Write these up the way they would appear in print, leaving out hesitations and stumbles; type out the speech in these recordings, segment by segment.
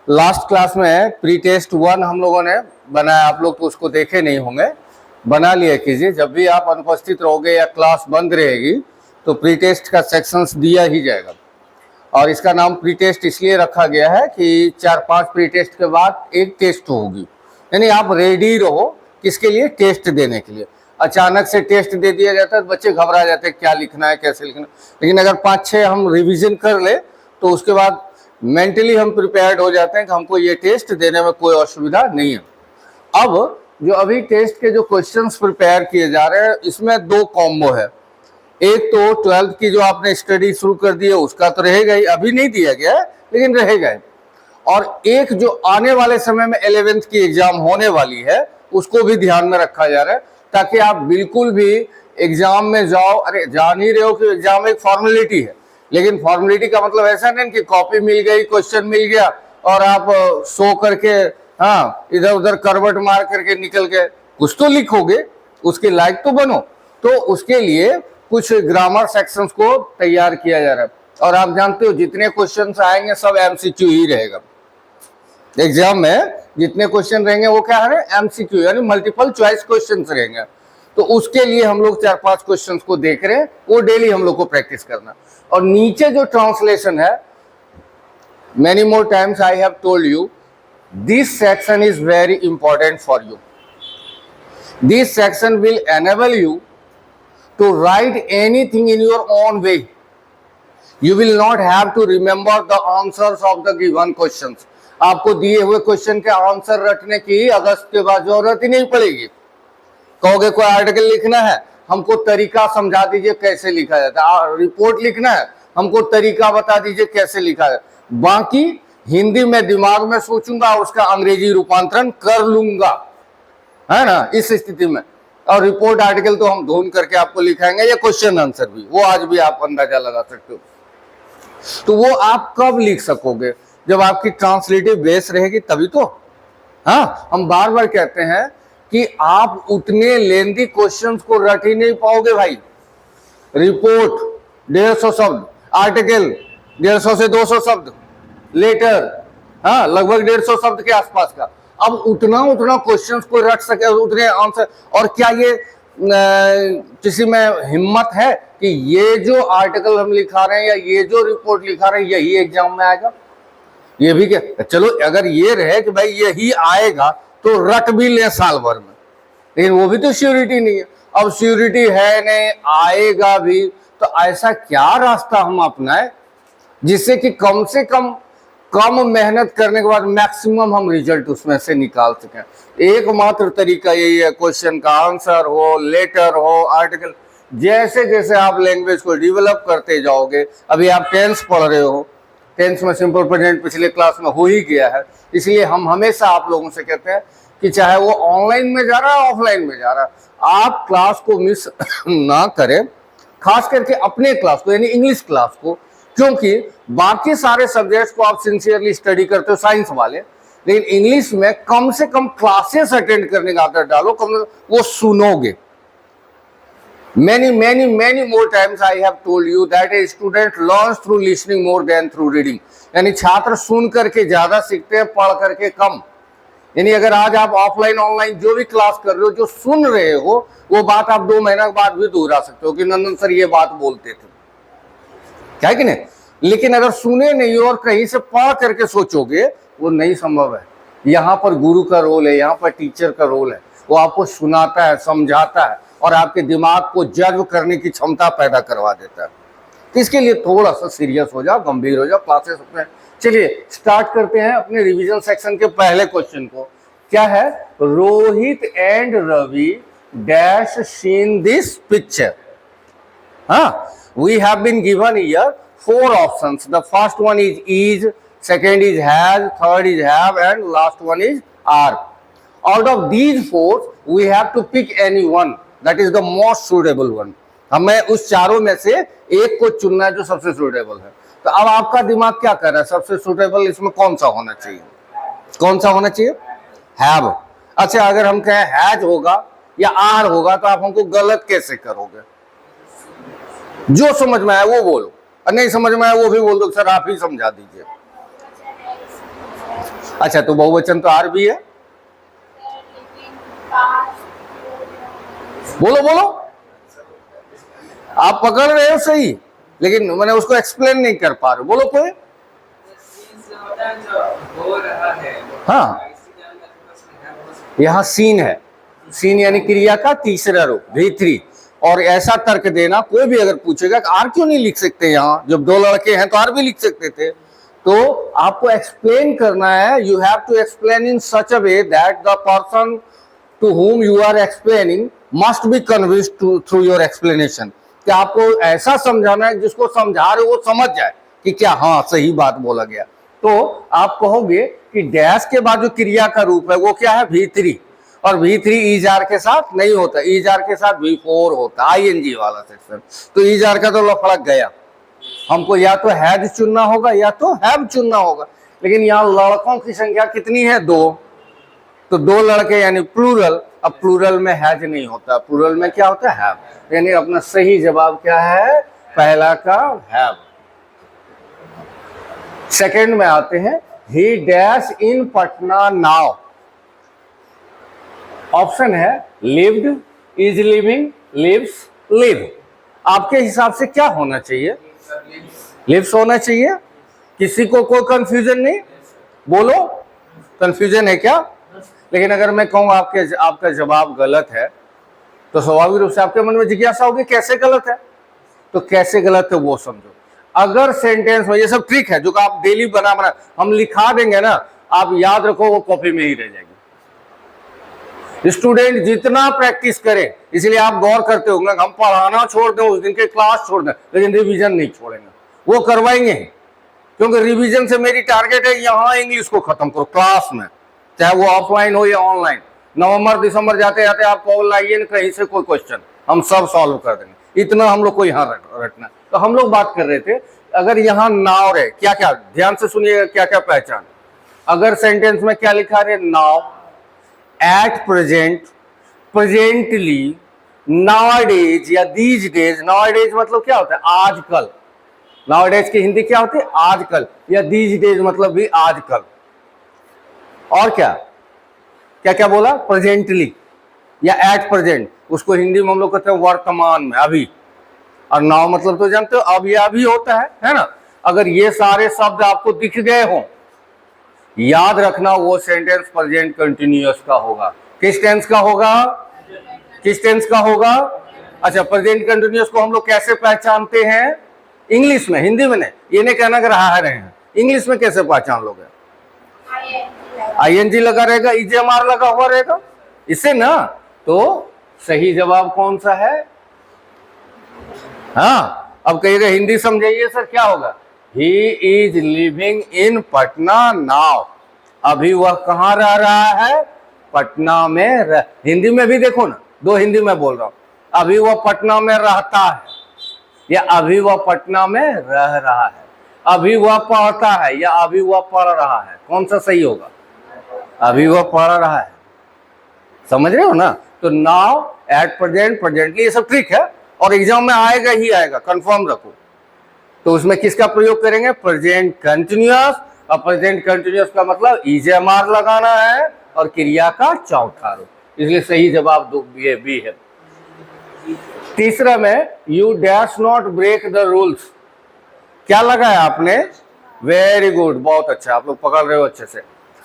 Last class में pre test 1 हम लोगों ने बनाया, आप लोग तो उसको देखे नहीं होंगे, बना लिया कीजिए। जब भी आप अनुपस्थित रहोगे या क्लास बंद रहेगी तो प्री टेस्ट का सेक्शंस दिया ही जाएगा। और इसका नाम प्री टेस्ट इसलिए रखा गया है कि 4-5 प्री टेस्ट के बाद एक टेस्ट होगी, यानी आप रेडी रहो किसके लिए, टेस्ट देने के लिए। अचानक से टेस्ट दे दिया जाता है तो बच्चे घबरा जाते हैं क्या लिखना है कैसे लिखना है। लेकिन अगर 5-6 हम रिवीजन कर ले तो उसके बाद मेंटली हम प्रिपेयर्ड हो जाते हैं कि हमको ये टेस्ट देने में कोई असुविधा नहीं है। अब जो अभी टेस्ट के जो क्वेश्चंस प्रिपेयर किए जा रहे हैं इसमें 2 कॉम्बो है। एक तो 12th की जो आपने स्टडी शुरू कर दी है उसका तो रहेगा ही, अभी नहीं दिया गया है लेकिन रहेगा ही। और एक जो आने वाले समय में 11th की एग्जाम होने वाली है उसको भी ध्यान में रखा जा रहा है, ताकि आप बिल्कुल भी एग्जाम में जाओ, अरे जान ही रहे हो कि एग्जाम एक फॉर्मेलिटी है, लेकिन फॉर्मेलिटी का मतलब ऐसा नहीं कि कॉपी मिल गई, क्वेश्चन मिल गया और आप सो करके हाँ इधर उधर करवट मार करके निकल गए। कुछ तो लिखोगे, उसके लायक तो बनो। तो उसके लिए कुछ ग्रामर सेक्शंस को तैयार किया जा रहा है। और आप जानते हो जितने क्वेश्चंस आएंगे सब एमसीक्यू ही रहेगा। एग्जाम में जितने क्वेश्चन रहेंगे वो क्या है, एमसीक्यू यानी मल्टीपल चॉइस क्वेश्चंस रहेंगे। तो उसके लिए हम लोग 4-5 क्वेश्चंस को देख रहे हैं, वो डेली हम लोग को प्रैक्टिस करना। और नीचे जो ट्रांसलेशन है, many more times I have told you, this section is very important for you. This section will enable you to write anything in your own way. You will not have to remember the answers of the given questions. आपको दिए हुए question के answer रटने की अगस्त के बाद जरूरत ही नहीं पड़ेगी। कहोगे कोई आर्टिकल लिखना है, हमको तरीका समझा दीजिए कैसे लिखा जाता है। रिपोर्ट लिखना है, हमको तरीका बता दीजिए कैसे लिखा जाता है। बाकी हिंदी में दिमाग में सोचूंगा, उसका अंग्रेजी रूपांतरण कर लूंगा, है ना, इस स्थिति में। और रिपोर्ट आर्टिकल तो हम ढूंढ करके आपको लिखाएंगे, या क्वेश्चन आंसर भी, वो आज भी आप अंदाजा लगा सकते हो। तो वो आप कब लिख सकोगे, जब आपकी ट्रांसलेटिव बेस रहेगी तभी तो। हाँ, हम बार बार कहते हैं कि आप उतने लेंदी क्वेश्चंस को रट ही नहीं पाओगे भाई। रिपोर्ट 150 शब्द, आर्टिकल 150 से 200 शब्द, लेटर हाँ लगभग 150 शब्द के आसपास का। अब उतना क्वेश्चंस को रट सके, उतने आंसर। और क्या ये किसी में हिम्मत है कि ये जो आर्टिकल हम लिखा रहे हैं या ये जो रिपोर्ट लिखा रहे हैं यही एग्जाम में आएगा? ये भी क्या, चलो अगर ये रहे कि भाई यही आएगा तो रट भी ले साल भर में, लेकिन वो भी तो श्योरिटी नहीं है। अब श्योरिटी है नहीं, आएगा भी, तो ऐसा क्या रास्ता हम अपनाएं जिससे कि कम से कम मेहनत करने के बाद मैक्सिमम हम रिजल्ट उसमें से निकाल सकें। एकमात्र तरीका यही है, क्वेश्चन का आंसर हो, लेटर हो, आर्टिकल। जैसे जैसे आप लैंग्वेज को डेवलप करते जाओगे, अभी आप टेंस पढ़ रहे हो, टेंस में सिंपल प्रेजेंट पिछले क्लास में हो ही गया है, इसलिए हम हमेशा आप लोगों से कहते हैं कि चाहे वो ऑनलाइन में जा रहा है ऑफलाइन में जा रहा है, आप क्लास को मिस ना करें, खास करके अपने क्लास को यानी इंग्लिश क्लास को। क्योंकि बाकी सारे सब्जेक्ट्स को आप सिंसियरली स्टडी करते हो, साइंस वाले, लेकिन इंग्लिश में कम से कम क्लासेस अटेंड करने का आदत डालो, कम वो सुनोगे। many more times I have told you that a student learns through listening more than through reading। यानी छात्र सुन करके ज्यादा सीखते हैं, पढ़ करके कम। यानी अगर आज आप ऑफलाइन ऑनलाइन जो भी क्लास कर रहे हो, जो सुन रहे हो, वो बात आप 2 महीना के बाद भी दोहरा सकते हो कि नंदन सर ये बात बोलते थे, क्या है कि नहीं। लेकिन अगर सुने नहीं और कहीं से पढ़ करके सोचोगे, वो नहीं संभव है। यहाँ पर गुरु का रोल है, यहाँ पर टीचर का रोल है, वो आपको सुनाता है, समझाता है और आपके दिमाग को जज्ब करने की क्षमता पैदा करवा देता है। तो इसके लिए थोड़ा सा सीरियस हो जाओ, गंभीर हो जाओ क्लासेस में। चलिए स्टार्ट करते हैं अपने रिवीजन सेक्शन के पहले क्वेश्चन को। क्या है, Rohit and Ravi dash seen this picture. हाँ, we have been given here 4 options. The first one is, second is has, third is have, and last one is are. Out of these 4, we have to pick any one. That is the most suitable one. हमें उस चारों में से एक को चुनना है जो सबसे सुटेबल है। तो अब आपका दिमाग क्या कर रहा है, सबसे सुटेबल इसमें कौन सा होना चाहिए? कौन सा होना चाहिए? हैव। अच्छा, अगर हम कहें हैज होगा या आर होगा तो आप हमको गलत कैसे करोगे? जो समझ में आया वो बोलो, और नहीं समझ में आया वो भी बोल दो सर आप ही समझा दीजिए। अच्छा, तो बहुवचन तो आर भी है। बोलो बोलो, आप पकड़ रहे हो सही, लेकिन मैंने उसको एक्सप्लेन नहीं कर पा रहे। बोलो कोई। हाँ, यहाँ सीन है, सीन यानी क्रिया का तीसरा रूप V3। और ऐसा तर्क देना, कोई भी अगर पूछेगा कि आर क्यों नहीं लिख सकते, यहाँ जब दो लड़के हैं तो आर भी लिख सकते थे। तो आपको एक्सप्लेन करना है, you have to explain in such a way that the person to whom you are explaining must be convinced through your explanation। कि आपको ऐसा समझाना है जिसको समझा रहे वो समझ जाए कि क्या हाँ सही बात बोला गया। तो आप कहोगे कि डैश के बाद जो क्रिया का रूप है वो क्या है, V3। और V3 ईजार के साथ नहीं होता, ईजार के साथ V4 होता, ING वाला सेक्शन। तो ईजार का तो लफड़ा गया, हमको या तो हैड चुनना होगा या तो हैव चुनना होगा। लेकिन यहाँ लड़कों की संख्या कितनी है, 2। तो 2 लड़के यानी प्लूरल। अब प्लूरल में हैज नहीं होता, प्लूरल में क्या होता है, हैव। यानी अपना सही जवाब क्या है, पहला का हैव। सेकंड में आते हैं, he dash in Patna now. Option है lived, is living, lives, live. आपके हिसाब से क्या होना चाहिए, लिव्स होना चाहिए। किसी को कोई कंफ्यूजन नहीं, बोलो कंफ्यूजन है क्या। लेकिन अगर मैं कहूँ आपका जवाब गलत है तो स्वाभाविक रूप से आपके मन में जिज्ञासा होगी कैसे गलत है। तो कैसे गलत है वो समझो। अगर सेंटेंस में, ये सब ट्रिक है जो कि आप डेली बना हम लिखा देंगे ना, आप याद रखो वो कॉपी में ही रह जाएगी। स्टूडेंट जितना प्रैक्टिस करे, इसलिए आप गौर करते होंगे हम पढ़ाना छोड़ दें, उस दिन के क्लास छोड़ दें, लेकिन रिवीजन नहीं छोड़ेंगे, वो करवाएंगे। क्योंकि रिवीजन से मेरी टारगेट है यहाँ इंग्लिश को खत्म करो क्लास में, चाहे वो ऑफलाइन हो या ऑनलाइन। नवंबर दिसंबर जाते जाते आप कॉल लाइए ना कहीं से कोई क्वेश्चन, हम सब सॉल्व कर देंगे। इतना हम लोग को यहाँ रखना। तो हम लोग बात कर रहे थे, अगर यहाँ नाउ है, क्या क्या, ध्यान से सुनिएगा क्या क्या पहचान। अगर सेंटेंस में क्या लिखा है, now, at present, presently, nowadays या दीज डेज। नाउअडेज मतलब क्या होता है, आजकल। नाउअडेज की हिंदी क्या होती है, आजकल। या दीज डेज मतलब भी आजकल। और क्या क्या क्या बोला, प्रेजेंटली या एट प्रेजेंट, उसको हिंदी में हम लोग कहते हैं वर्तमान में, अभी। और नाउ मतलब तो जानते हो अब या अभी होता है ना। अगर ये सारे शब्द आपको दिख गए हो, याद रखना वो सेंटेंस प्रेजेंट कंटिन्यूअस का होगा। किस टेंस का होगा, किस टेंस का होगा। अच्छा, प्रेजेंट कंटिन्यूअस को हम लोग कैसे पहचानते हैं, इंग्लिश में, हिंदी में नहीं। ये नहीं कहना कि रहा रहे हैं, इंग्लिश में कैसे पहचान लोगे, ING लगा रहेगा, EJMR लगा हुआ रहेगा, इससे ना। तो सही जवाब कौन सा है, हाँ। अब कहिएगा हिंदी समझाइए सर, क्या होगा, he is living in Patna now. अभी वह कहाँ रह रहा है, पटना में। हिंदी में भी देखो ना, 2 हिंदी में बोल रहा हूं, अभी वह पटना में रहता है या अभी वह पटना में रह रहा है। अभी वह पढ़ता है या अभी वह पढ़ रहा है, कौन सा सही होगा, अभी वह पढ़ रहा है। समझ रहे हो ना। तो नाउ, एट प्रेजेंट, प्रेजेंटली, ये सब ट्रिक है और एग्जाम में आएगा ही आएगा, कंफर्म रखो। तो उसमें किसका प्रयोग करेंगे, प्रेजेंट कंटिन्यूअस। और प्रेजेंट कंटिन्यूअस का मतलब EJMR लगाना है और क्रिया का चौथा रूप, इसलिए सही जवाब ये भी है। तीसरा में, you dash not break the rules. क्या लगाया आपने, वेरी गुड, बहुत अच्छा, आप लोग पकड़ रहे हो अच्छे से।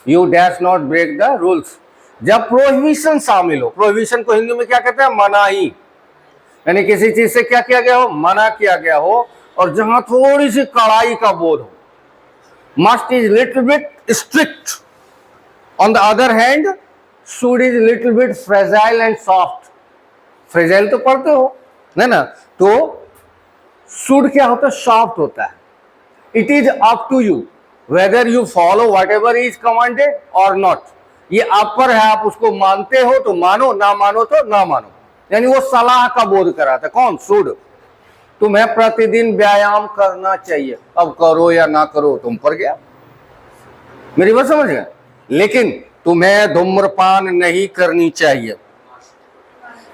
You dash not break the rules. जब प्रोहिबिशन शामिल हो, प्रोहिबिशन को हिंदी में क्या कहते हैं, मनाही। यानी किसी चीज से क्या किया गया हो, मना किया गया हो, और जहां थोड़ी सी कड़ाई का बोध हो। Must is little bit strict, on the other hand should is little bit fragile and soft. Fragile तो पढ़ते हो ना। तो शुड क्या होता है, सॉफ्ट होता है। It is up to you whether you follow what ever is commanded और नॉट। ये आप पर है, आप उसको मानते हो तो मानो, ना मानो तो ना मानो। यानी वो सलाह का बोध कराता है, कौन, शुड। तुम्हें प्रतिदिन व्यायाम करना चाहिए, अब करो या ना करो तुम पर गया, मेरी बात समझ गए। लेकिन तुम्हें धूम्रपान नहीं करनी चाहिए।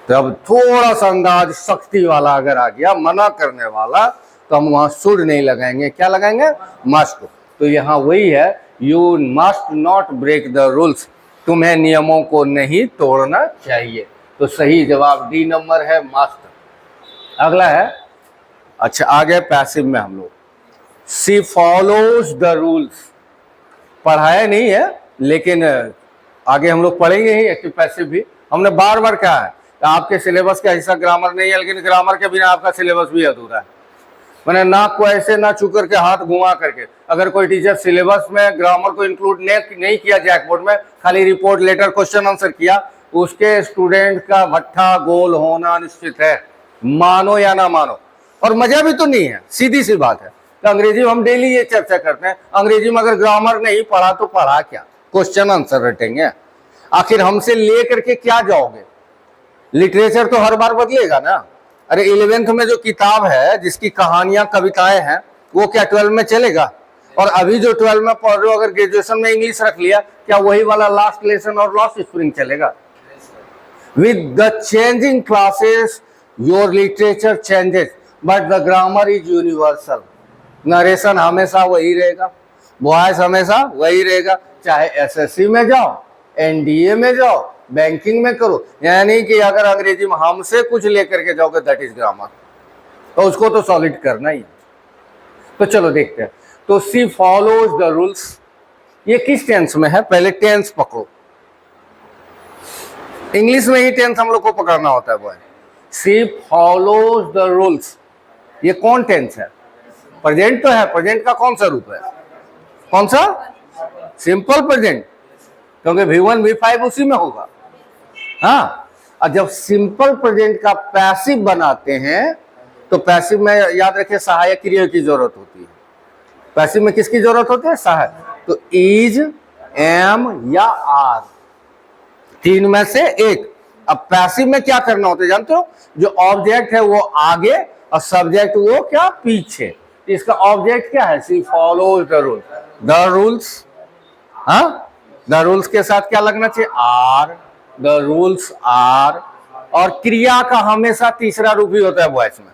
तो अब थोड़ा सा अंदाज सख्ती वाला अगर आ गया, मना करने वाला, तो हम वहां शुड नहीं लगाएंगे, क्या लगाएंगे, मस्ट। तो यहाँ वही है you must not break the rules, तुम्हें नियमों को नहीं तोड़ना चाहिए। तो सही जवाब डी नंबर है, मस्ट। अगला है, अच्छा आ गए पैसिव में हम लोग। सी फॉलोज द रूल्स, पढ़ाया नहीं है लेकिन आगे हम लोग पढ़ेंगे ही एक्टिव पैसिव भी। हमने बार बार कहा है आपके सिलेबस का हिस्सा ग्रामर नहीं है, लेकिन ग्रामर के बिना आपका सिलेबस भी अधूरा है। मैंने नाक को ऐसे ना छू करके हाथ घुमा करके, अगर कोई टीचर सिलेबस में ग्रामर को इंक्लूड नहीं किया जैक बोर्ड में, खाली रिपोर्ट लेटर क्वेश्चन आंसर किया, उसके स्टूडेंट का भट्ठा गोल होना निश्चित है, मानो या ना मानो। और मजा भी तो नहीं है, सीधी सी बात है। तो अंग्रेजी में हम डेली ये चर्चा करते हैं, अंग्रेजी में अगर ग्रामर नहीं पढ़ा तो पढ़ा क्या, क्वेश्चन आंसर रटेंगे, आखिर हमसे ले करके क्या जाओगे। लिटरेचर तो हर बार बदलेगा ना। अरे 11th में जो किताब है जिसकी कहानियां कविताएं हैं, वो क्या 12 में चलेगा? और अभी जो 12 में पढ़ रहे हो, अगर ग्रेजुएशन में इंग्लिश रख लिया, क्या वही वाला लास्ट लेसन और लास्ट स्प्रिंग चलेगा? With the changing classes your literature changes but the grammar is universal. Narration हमेशा वही रहेगा, वॉइस हमेशा वही रहेगा, चाहे एसएससी में जाओ, एनडीए में जाओ, बैंकिंग में करो। यानी कि अगर अंग्रेजी में हमसे कुछ लेकर के जाओगे दैट इज ग्रामर, तो उसको तो सॉलिड करना ही। तो चलो देखते हैं। तो सी फॉलोज द रूल्स, ये किस टेंस में है? पहले टेंस पकड़ो, इंग्लिश में ही टेंस हम लोग को पकड़ना होता है। वो है सी फॉलोज द रूल्स, ये कौन टेंस है? प्रेजेंट तो है, प्रेजेंट का कौन सा रूप है? कौन सा? सिंपल प्रेजेंट, क्योंकि V1 V5 उसी में होगा। हाँ, और जब सिंपल प्रेजेंट का पैसिव बनाते हैं तो पैसिव में याद रखिए सहायक क्रिया की जरूरत होती है। पैसिव में किसकी जरूरत होती है? सहायक। तो इज, एम या आर, तीन में से एक। अब पैसिव में क्या करना होता है जानते हो? जो ऑब्जेक्ट है वो आगे और सब्जेक्ट वो क्या पीछे। इसका ऑब्जेक्ट क्या है? She follows the rules, the rules. हाँ, द रूल्स के साथ क्या लगना चाहिए? Are, the rules are. और क्रिया का हमेशा तीसरा रूप ही होता है वॉइस में,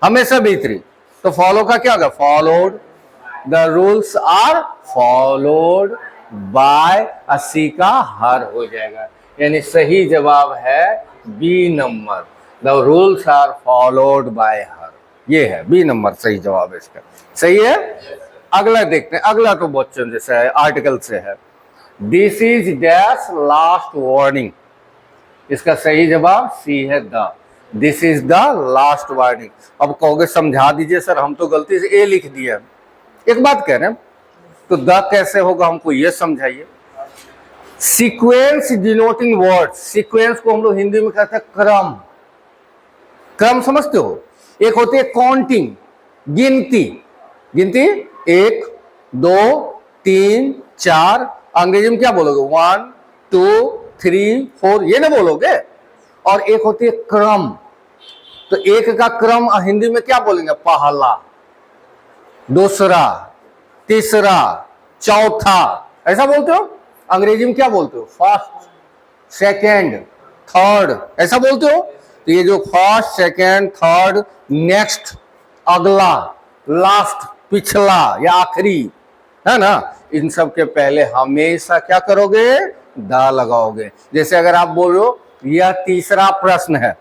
हमेशा B3। तो फॉलो का क्या होगा? Followed, the rules are followed by, she का हर हो जाएगा। यानी सही जवाब है B number, the rules are followed by her. ये है बी नंबर सही जवाब है इसका। सही है। अगला देखते हैं। अगला तो क्वेश्चन जैसा है, आर्टिकल से है। This is dash last warning, इसका सही जवाब सी है the. This is the last warning. अब कहोगे समझा दीजिए सर, हम तो गलती से ए लिख दिया। एक बात कह रहे हैं, तो द कैसे होगा हमको ये समझाइए। सीक्वेंस डिनोटिंग वर्ड, सीक्वेंस को हम लोग हिंदी में कहते हैं क्रम। क्रम समझते हो? एक होती है काउंटिंग, गिनती। गिनती 1 2 3 4, अंग्रेजी में क्या बोलोगे? 1 2 3 4, ये ना बोलोगे। और एक होती है क्रम, तो एक का क्रम हिंदी में क्या बोलेंगे? पहला, दूसरा, तीसरा, चौथा, ऐसा बोलते हो। अंग्रेजी में क्या बोलते हो? फर्स्ट, सेकंड, थर्ड, ऐसा बोलते हो। तो ये जो फर्स्ट, सेकंड, थर्ड, नेक्स्ट, अगला, लास्ट, पिछला या आखिरी, है ना, इन सब के पहले हमेशा क्या करोगे? द लगाओगे। जैसे अगर आप बोल रहे हो यह तीसरा प्रश्न है,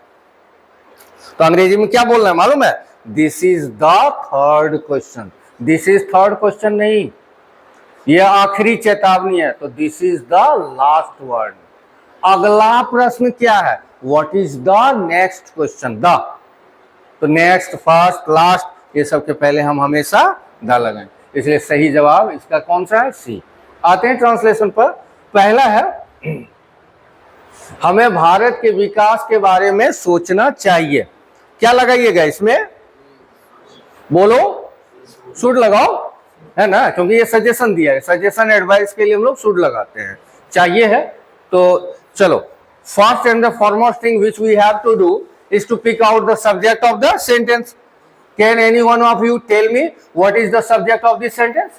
तो अंग्रेजी में क्या बोलना है मालूम है? This is the third question. This is third question नहीं, यह आखिरी चेतावनी है, तो this is the last word. अगला प्रश्न क्या है? What is the next question? The. तो नेक्स्ट, फर्स्ट, लास्ट, ये सब के पहले हम हमेशा द लगाएं। इसलिए सही जवाब इसका कौन सा है? सी। आते हैं ट्रांसलेशन पर। पहला है, हमें भारत के विकास के बारे में सोचना चाहिए। क्या लगाइएगा इसमें? बोलो, शुड लगाओ, है ना, क्योंकि ये सजेशन दिया है। सजेशन एडवाइस के लिए हम लोग शुड लगाते हैं, चाहिए है। तो चलो, first and the foremost thing which we have to do is to pick out the subject of the sentence. Can any one of you tell me what is the subject of this sentence?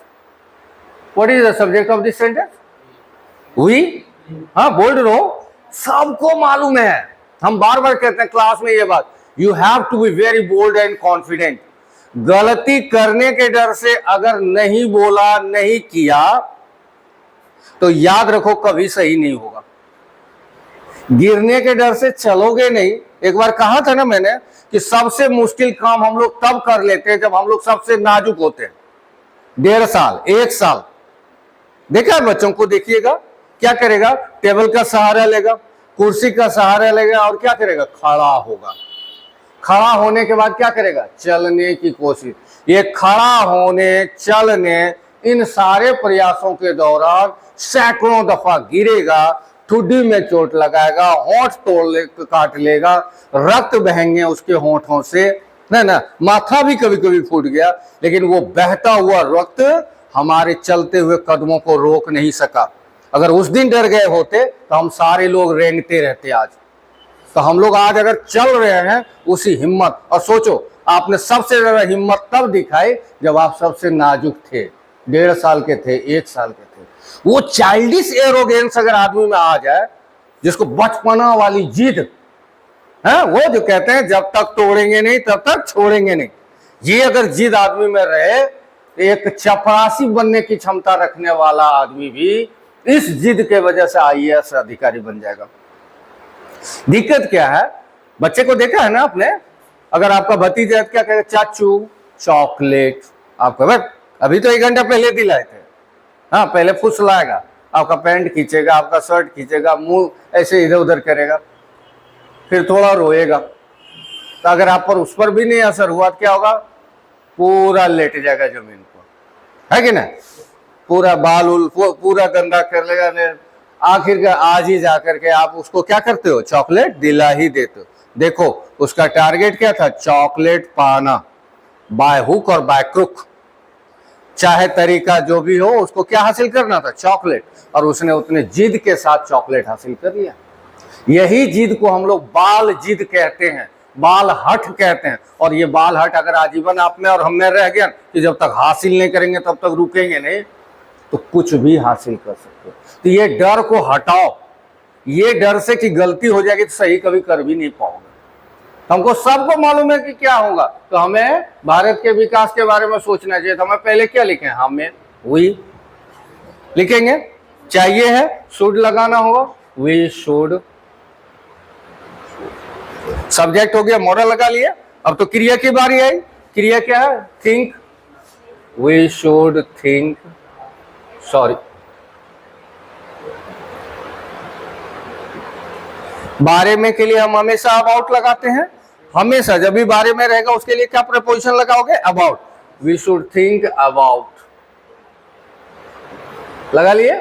What is the subject of this sentence? We, हाँ बोल रहे हो, सबको मालूम है। हम बार बार कहते हैं क्लास में ये बात, you have to be very bold and confident. गलती करने के डर से अगर नहीं बोला, नहीं किया, तो याद रखो कभी सही नहीं होगा। गिरने के डर से चलोगे नहीं। एक बार कहा था ना मैंने कि सबसे मुश्किल काम हम लोग तब कर लेते हैं जब हम लोग सबसे नाजुक होते हैं। 1.5 साल 1 साल देखा है बच्चों को, देखिएगा क्या करेगा, टेबल का सहारा लेगा, कुर्सी का सहारा लेगा और क्या करेगा, खड़ा होगा। खड़ा होने के बाद क्या करेगा, चलने की कोशिश। ये खड़ा होने, चलने, इन सारे प्रयासों के दौरान सैकड़ों दफा गिरेगा, ठुड्डी में चोट लगाएगा, होंठ काट लेगा, रक्त बहेंगे उसके होंठों से, ना माथा भी कभी कभी फूट गया, लेकिन वो बहता हुआ रक्त हमारे चलते हुए कदमों को रोक नहीं सका। अगर उस दिन डर गए होते तो हम सारे लोग रेंगते रहते आज। तो हम लोग आज अगर चल रहे हैं उसी हिम्मत, और सोचो आपने सबसे ज्यादा हिम्मत तब दिखाई जब आप सबसे नाजुक थे, 1.5 साल के थे, 1 साल के थे। वो चाइल्डिश एरोगेंस अगर आदमी में आ जाए, जिसको बचपना वाली जिद है, वो जो कहते हैं जब तक तोड़ेंगे नहीं तब तक छोड़ेंगे नहीं, ये अगर जिद आदमी में रहे, एक चपरासी बनने की क्षमता रखने वाला आदमी भी इस जिद के वजह से IAS अधिकारी बन जाएगा। दिक्कत क्या है, बच्चे को देखा है ना आपने, अगर आपका भतीजा क्या कहेगा, चाचू चॉकलेट, आपका बस अभी तो 1 घंटा पहले दिलाए थे, हाँ पहले फुसलाएगा, आपका पैंट खींचेगा, आपका शर्ट खींचेगा, मुंह ऐसे इधर उधर करेगा, फिर थोड़ा रोएगा। तो अगर आप पर उस पर भी नहीं असर हुआ तो क्या होगा, पूरा लेट जाएगा जमीन पर, है कि ना, पूरा बाल उल पूरा गंदा कर लेगा। आखिर का आज ही जाकर के आप उसको क्या करते हो, चॉकलेट दिला ही देते हो। देखो उसका टारगेट क्या था, चॉकलेट पाना, बाय हुक और बाय क्रुक, चाहे तरीका जो भी हो, उसको क्या हासिल करना था, चॉकलेट, और उसने उतने जिद के साथ चॉकलेट हासिल कर लिया। यही जिद को हम लोग बाल जिद कहते हैं, बाल हट कहते हैं। और ये बाल हट अगर आजीवन आप में और हम में रह गया कि जब तक हासिल नहीं करेंगे तब तक रुकेंगे नहीं, तो कुछ भी हासिल कर सकते हो। तो ये डर को हटाओ, ये डर से कि गलती हो जाएगी तो सही कभी कर भी नहीं पाओगे। हमको सबको मालूम है कि क्या होगा, तो हमें भारत के विकास के बारे में सोचना चाहिए। तो हमें पहले क्या लिखें, हमें वी लिखेंगे, चाहिए है शुड लगाना होगा, वी शुड। सब्जेक्ट हो गया, मॉडल लगा लिया, अब तो क्रिया की बारी आई। क्रिया क्या है, think, we should think, sorry बारे में के लिए हम हमेशा अबाउट लगाते हैं, हमेशा जब भी बारे में रहेगा उसके लिए क्या प्रपोजिशन लगाओगे, about, we should think about, लगा लिए।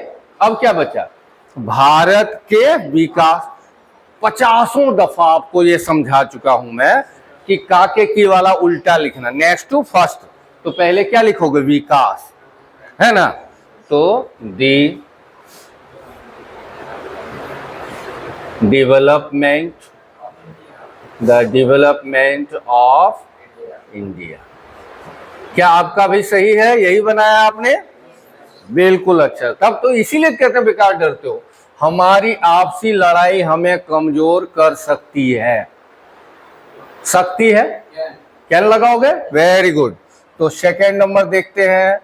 अब क्या बचा, भारत के विकास। 50 दफा आपको ये समझा चुका हूं मैं कि काके की वाला उल्टा लिखना, नेक्स्ट टू फर्स्ट, तो पहले क्या लिखोगे, विकास, है ना, तो the development, the development of India. क्या आपका भी सही है, यही बनाया आपने, बिल्कुल अच्छा। तब तो इसीलिए कहते हैं बेकार डरते हो, हमारी आपसी लड़ाई हमें कमजोर कर सकती है, सकती है। क्या लगाओगे, वेरी गुड। तो सेकेंड नंबर देखते हैं,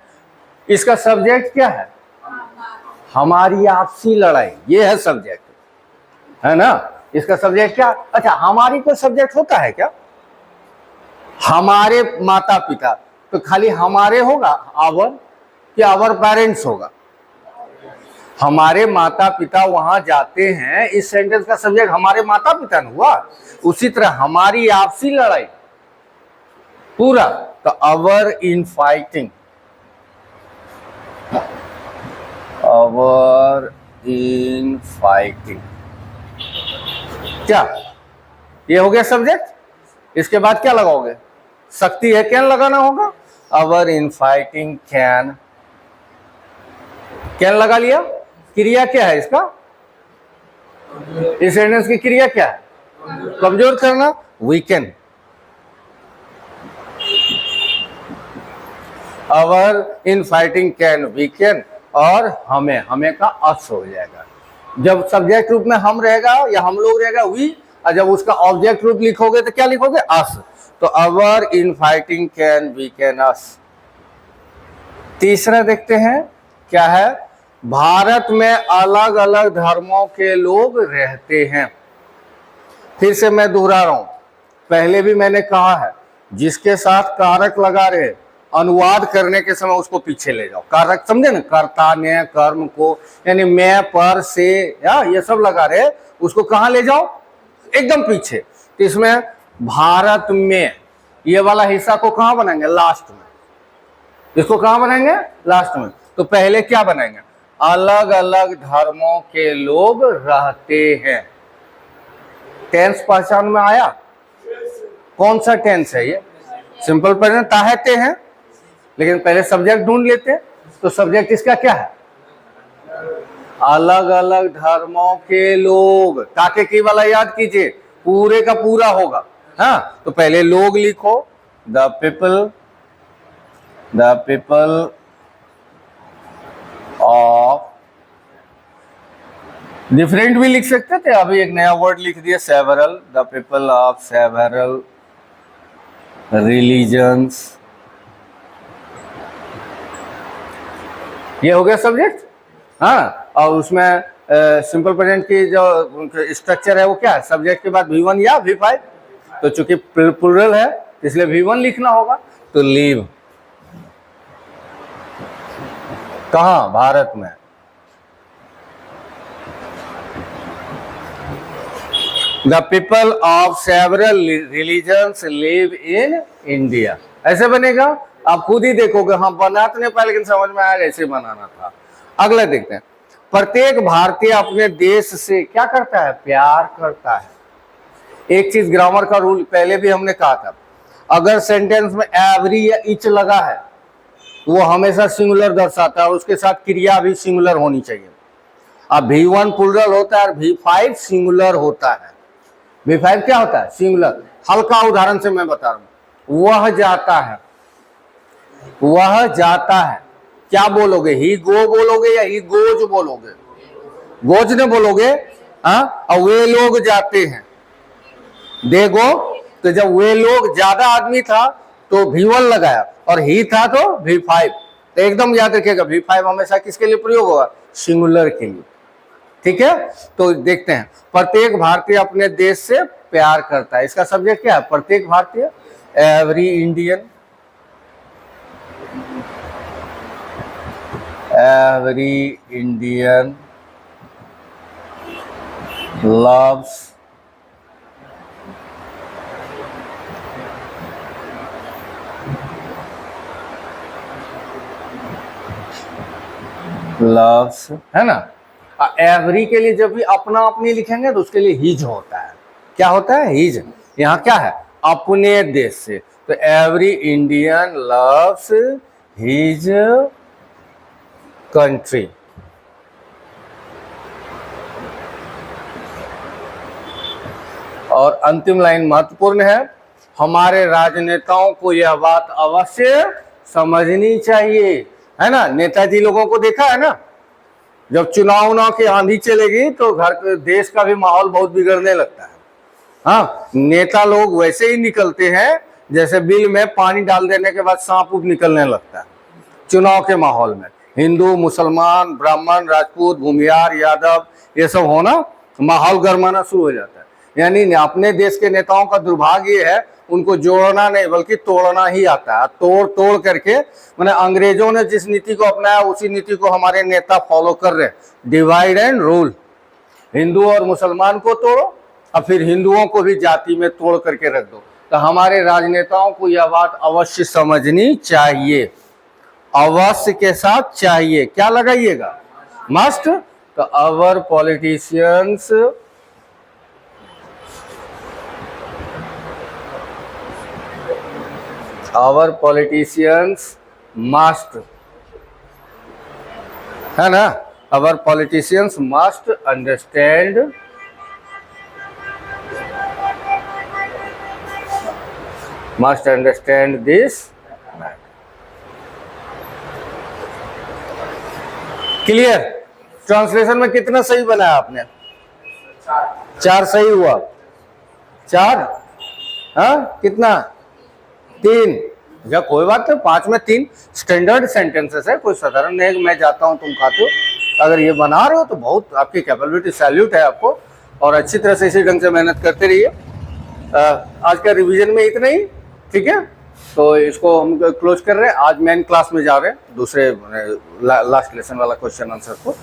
इसका सब्जेक्ट क्या है, हमारी आपसी लड़ाई, ये है सब्जेक्ट, है ना। इसका सब्जेक्ट क्या, अच्छा हमारी कोई सब्जेक्ट होता है क्या, हमारे माता पिता, तो खाली हमारे होगा, आवर, क्या आवर पेरेंट्स होगा, हमारे माता पिता वहां जाते हैं, इस सेंटेंस का सब्जेक्ट हमारे माता पिता ने हुआ। उसी तरह हमारी आपसी लड़ाई पूरा, तो अवर in fighting, our in fighting, क्या ये हो गया सब्जेक्ट। इसके बाद क्या लगाओगे, शक्ति है, कैन लगाना होगा, अवर इन फाइटिंग कैन, कैन लगा लिया। क्रिया क्या है इसका, इस सेंटेंस की क्रिया क्या है, कमजोर करना, weakened, our in fighting can weakened, और हमें, हमें का अस हो जाएगा। जब सब्जेक्ट रूप में हम रहेगा या हम लोग रहेगा वी, और जब उसका ऑब्जेक्ट रूप लिखोगे तो क्या लिखोगे, अस, तो अवर इन फाइटिंग कैन वीकेन अस। तीसरा देखते हैं क्या है, भारत में अलग अलग धर्मों के लोग रहते हैं। फिर से मैं दोहरा रहा हूं, पहले भी मैंने कहा है, जिसके साथ कारक लगा रहे अनुवाद करने के समय उसको पीछे ले जाओ। कारक समझे ना, कर्ता ने कर्म को, यानी मैं पर से या ये सब लगा रहे, उसको कहां ले जाओ, एकदम पीछे। तो इसमें भारत में ये वाला हिस्सा को कहां बनाएंगे, लास्ट में। इसको कहां बनाएंगे, लास्ट में। तो पहले क्या बनाएंगे, अलग अलग धर्मों के लोग रहते हैं। टेंस पहचान में आया, कौन सा टेंस है ये, सिंपल प्रेजेंट ताहते हैं, लेकिन पहले सब्जेक्ट ढूंढ लेते हैं। तो सब्जेक्ट इसका क्या है, अलग अलग धर्मों के लोग। ताके की वाला याद कीजिए, पूरे का पूरा होगा। हाँ, तो पहले लोग लिखो, द पीपल ऑफ, डिफरेंट भी लिख सकते थे, अभी एक नया वर्ड लिख दिया, several, the people of several religions. ये हो गया सब्जेक्ट। हाँ, और उसमें सिंपल प्रेजेंट की जो स्ट्रक्चर है वो क्या है, सब्जेक्ट के बाद V1 या V5। तो चूंकि प्लूरल है इसलिए V1 लिखना होगा। तो लीव कहां, भारत में। The people of several religions live in India, ऐसे बनेगा। आप खुद ही देखोगे, हाँ बना तो नहीं पाया लेकिन समझ में आया ऐसे बनाना था। अगला देखते हैं, प्रत्येक भारतीय अपने देश से क्या करता है, प्यार करता है। एक चीज ग्रामर का रूल पहले भी हमने कहा था, अगर सेंटेंस में एवरी या इच लगा है वो हमेशा सिंगुलर दर्शाता है और उसके साथ क्रिया भी सिंगुलर होनी चाहिए। अब V1 प्लूरल होता है और V5 सिंगुलर होता है। V5 क्या होता है, सिंगुलर। हल्का उदाहरण से मैं बता रहा हूं, वह जाता है, वह जाता है, क्या बोलोगे, ही गो बोलोगे या ही गोज बोलोगे, गोज ने बोलोगे। हाँ, और वे लोग जाते हैं, दे गो। तो जब वे लोग ज्यादा आदमी था तो V1 लगाया और ही था तो V5। तो एकदम याद रखिएगा, V5 हमेशा किसके लिए प्रयोग होगा, सिंगुलर के लिए। ठीक है, तो देखते हैं, प्रत्येक भारतीय अपने देश से प्यार करता है। इसका सब्जेक्ट क्या है, प्रत्येक भारतीय, every Indian, every Indian loves, है ना। एवरी के लिए जब भी अपना अपनी लिखेंगे तो उसके लिए हिज होता है। क्या होता है, हिज। यहाँ क्या है, अपने देश से। तो every Indian loves his country. और अंतिम लाइन महत्वपूर्ण है, हमारे राजनेताओं को यह बात अवश्य समझनी चाहिए, है ना। नेताजी लोगों को देखा है ना, जब चुनाव की आंधी चलेगी तो देश का भी माहौल बहुत बिगड़ने लगता है। हाँ, नेता लोग वैसे ही निकलते हैं जैसे बिल में पानी डाल देने के बाद सांप उप निकलने लगता है। चुनाव के माहौल में हिंदू, मुसलमान, ब्राह्मण, राजपूत, भूमियार, यादव, ये सब होना, माहौल गर्माना शुरू हो जाता है। यानी अपने देश के नेताओं का दुर्भाग्य है, उनको जोड़ना नहीं बल्कि तोड़ना ही आता है। तोड़ तोड़ करके, मैंने अंग्रेजों ने जिस नीति को अपनाया उसी नीति को हमारे नेता फॉलो कर रहे हैं, डिवाइड एंड रूल। हिंदू और मुसलमान को तोड़ो और फिर हिंदुओं को भी जाति में तोड़ करके रख दो। तो हमारे राजनेताओं को यह बात अवश्य समझनी चाहिए, अवश्य के साथ चाहिए। क्या लगाइएगा, मस्ट। तो आवर पॉलिटिशियंस मस्ट, है ना, our politicians must understand this. Clear. Translation में कितना सही बनाया आपने, 4 सही हुआ, 4। हाँ, कितना, 3। कोई बात नहीं, 5 में 3 स्टैंडर्ड सेंटेंसेस है, कोई साधारण नहीं। मैं जाता हूं तुम खाते हो, अगर ये बना रहे हो तो बहुत आपकी कैपेबिलिटी, सैल्यूट है आपको, और अच्छी तरह से इसी ढंग से मेहनत करते रहिए। आज का रिवीजन में इतना ही, ठीक है। तो इसको हम क्लोज कर रहे हैं, आज मेन क्लास में जा रहे हैं दूसरे लास्ट लेसन वाला क्वेश्चन आंसर को।